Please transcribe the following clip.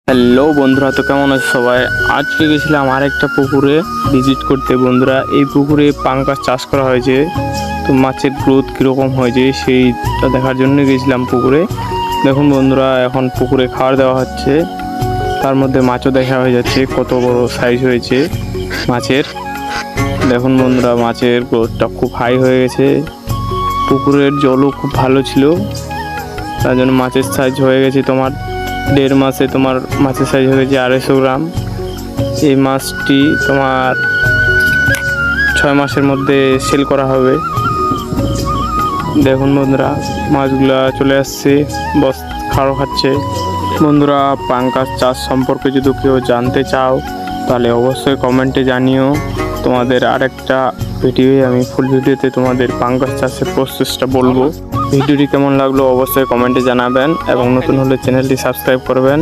Hello বন্ধুরা, তো কেমন আছে সবাই? আজকে গেছিলাম আরেকটা পুকুরে ভিজিট করতে। বন্ধুরা, এই পুকুরে পাঙ্গাস চাষ করা হয়েছে, তো মাছের গ্রোথ কীরকম হয়েছে সেইটা দেখার জন্য গেছিলাম পুকুরে। দেখুন বন্ধুরা, এখন পুকুরে খাবার দেওয়া হচ্ছে, তার মধ্যে মাছও দেখা হয়ে যাচ্ছে কত বড় সাইজ হয়েছে মাছের। দেখুন বন্ধুরা, মাছের গ্রোথটা খুব হাই হয়ে গেছে, পুকুরের জলও খুব ভালো ছিল, তার জন্য মাছের সাইজ হয়ে গেছে তোমার 1.5 মাসে তোমার মাছের সাইজ হয়ে গেছে 250 গ্রাম। এই মাছটি তোমার 6 মাসের মধ্যে সেল করা হবে। দেখুন বন্ধুরা, মাছগুলা চলে আসছে, বস খাওয়া খাচ্ছে। বন্ধুরা, পাঙ্গাস চাষ সম্পর্কে যদি কেউ জানতে চাও তাহলে অবশ্যই কমেন্টে জানিও। তোমাদের আরেকটা ভিডিওয়ে আমি ফুল ভিডিওতে তোমাদের পাঙ্গাস চাষের প্রসেসটা বলবো। ভিডিওটি কেমন লাগলো অবশ্যই কমেন্টে জানাবেন এবং নতুন হলে চ্যানেলটি সাবস্ক্রাইব করবেন।